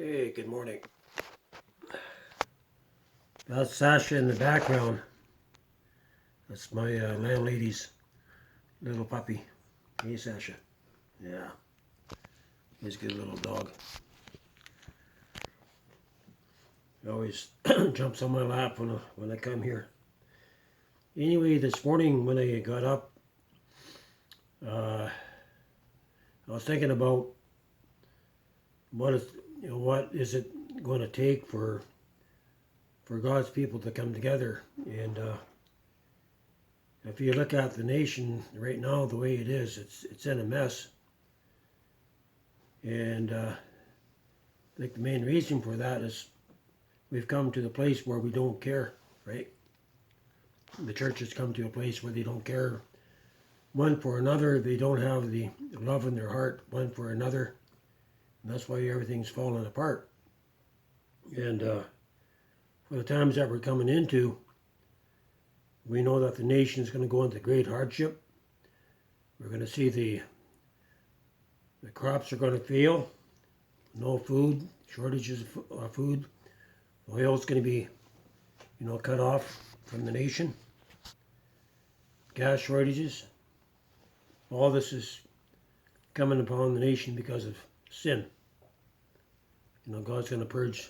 Hey, good morning. That's Sasha in the background. That's my landlady's little puppy. Hey, Sasha. Yeah, he's a good little dog. He always jumps on my lap when I come here. Anyway, this morning when I got up, I was thinking about what is it going to take for God's people to come together. And if you look at the nation right now, the way it is, it's in a mess. And I think the main reason for that is we've come to the place where we don't care, right? The church has come to a place where they don't care one for another. They don't have the love in their heart one for another. And that's why everything's falling apart. And for the times that we're coming into, we know that the nation is going to go into great hardship. We're going to see the crops are going to fail. No food, shortages of food. Oil is going to be, cut off from the nation. Gas shortages. All this is coming upon the nation because of sin. God's going to purge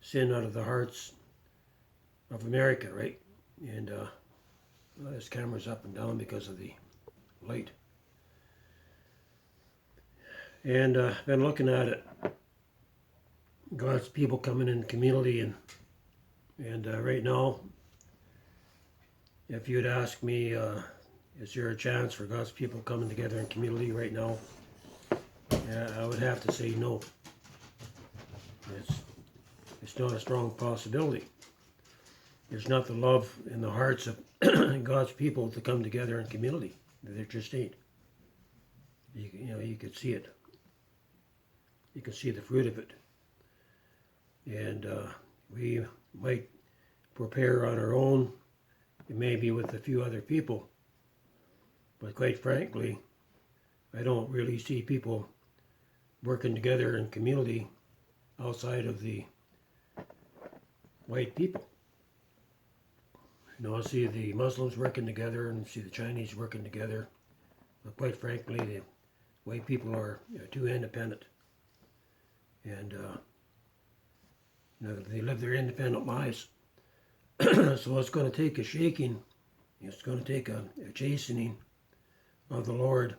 sin out of the hearts of America, right? And this camera's up and down because of the light. And I've been looking at it. God's people coming in community, and right now, if you'd ask me, is there a chance for God's people coming together in community right now? I would have to say no. It's not a strong possibility. There's not the love in the hearts of God's people to come together in community. There just ain't. You could see it. You can see the fruit of it. And we might prepare on our own, maybe with a few other people. But quite frankly, I don't really see people working together in community outside of the white people. I see the Muslims working together and see the Chinese working together. But quite frankly, the white people are too independent. And they live their independent lives. So it's going to take a shaking. It's going to take a chastening of the Lord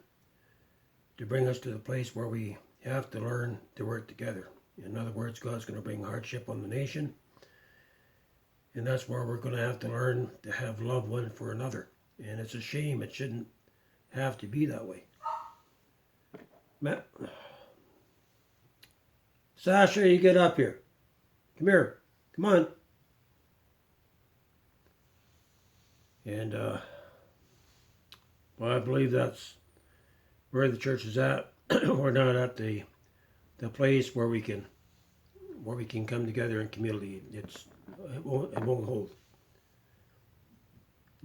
to bring us to the place where we have to learn to work together. In other words, God's going to bring hardship on the nation. And that's where we're going to have to learn to have love one for another. And it's a shame. It shouldn't have to be that way. Matt. Sasha, you get up here. Come here. Come on. And well, I believe that's where the church is at. We're not at the place where we can come together in community. It won't hold.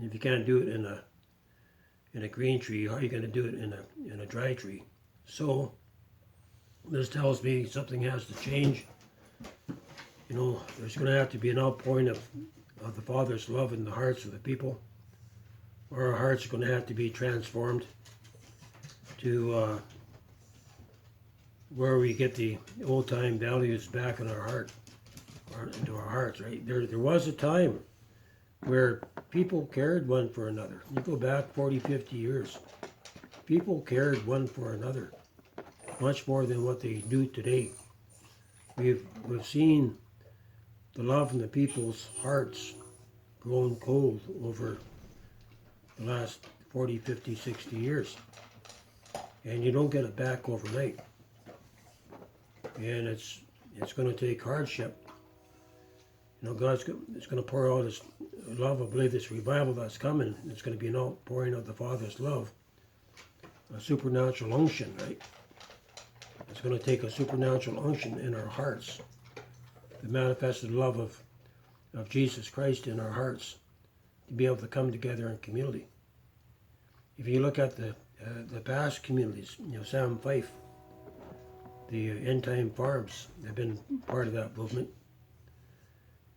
If you can't do it in a green tree, how are you going to do it in a dry tree? So this tells me something has to change. There's going to have to be an outpouring of the Father's love in the hearts of the people, or our hearts are going to have to be transformed to where we get the old-time values back in our heart, or into our hearts, right? There was a time where people cared one for another. You go back 40, 50 years. People cared one for another, much more than what they do today. We've seen the love in the people's hearts grown cold over the last 40, 50, 60 years. And you don't get it back overnight. And it's going to take hardship. God's going to pour out His love. I believe this revival that's coming, it's going to be an outpouring of the Father's love. A supernatural unction, right? It's going to take a supernatural unction in our hearts. The manifested love of Jesus Christ in our hearts to be able to come together in community. If you look at the past communities, Sam Fife, the End Time Farms have been part of that movement.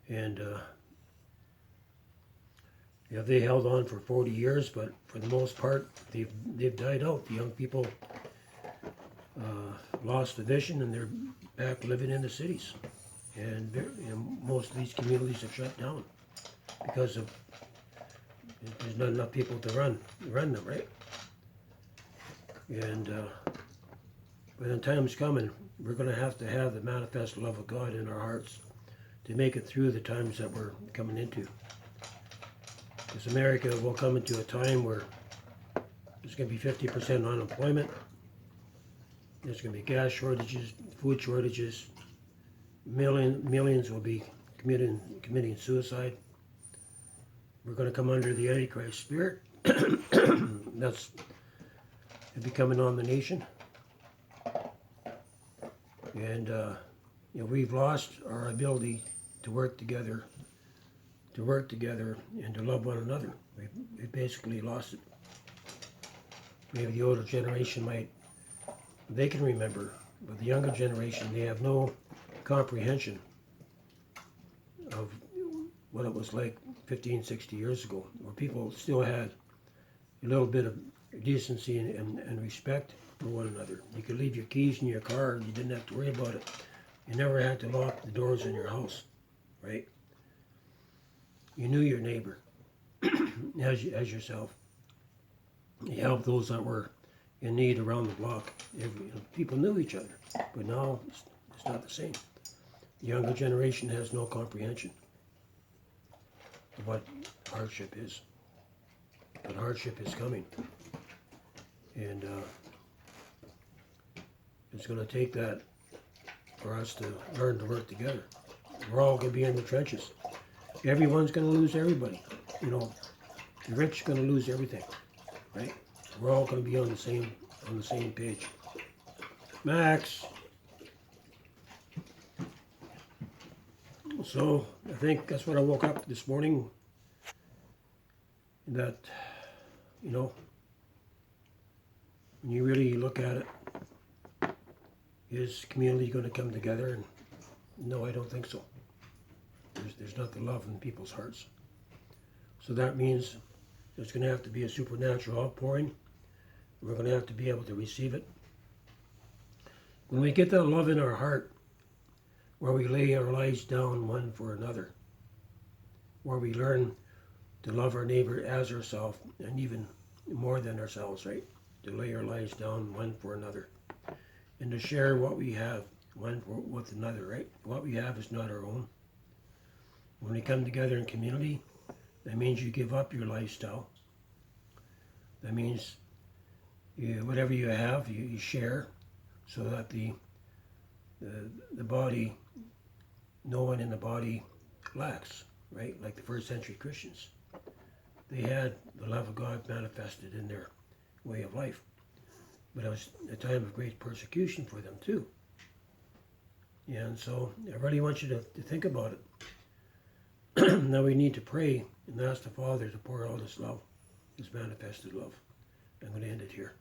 And they held on for 40 years, but for the most part, they've died out. The young people lost the vision, and they're back living in the cities. And most of these communities have shut down because of there's not enough people to run them, right? And when the time's coming, we're going to have the manifest love of God in our hearts to make it through the times that we're coming into. Because America will come into a time where there's going to be 50% unemployment. There's going to be gas shortages, food shortages. Millions will be committing suicide. We're going to come under the Antichrist spirit. That's becoming on the nation. And we've lost our ability to work together, and to love one another. We've basically lost it. Maybe the older generation they can remember, but the younger generation, they have no comprehension of what it was like 15, 60 years ago, where people still had a little bit of decency and respect for one another. You could leave your keys in your car and you didn't have to worry about it. You never had to lock the doors in your house, right? You knew your neighbor as yourself. You helped those that were in need around the block. People knew each other, but now it's not the same. The younger generation has no comprehension of what hardship is. But hardship is coming. And it's going to take that for us to learn to work together. We're all going to be in the trenches. Everyone's going to lose everybody. The rich are going to lose everything, right? We're all going to be on the same page. Max. So I think that's what I woke up this morning. That, when you really look at it, is community going to come together? And no, I don't think so. There's not the love in people's hearts. So that means there's going to have to be a supernatural outpouring. We're going to have to be able to receive it. When we get that love in our heart, where we lay our lives down one for another, where we learn to love our neighbor as ourselves, and even more than ourselves, right? To lay our lives down one for another, and to share what we have one with another, right? What we have is not our own. When we come together in community, that means you give up your lifestyle. That means whatever you have, you share, so that the body, no one in the body lacks, right? Like the first century Christians. They had the love of God manifested in their way of life. But it was a time of great persecution for them too. And so I really want you to think about it. Now we need to pray and ask the Father to pour out His love, His manifested love. I'm going to end it here.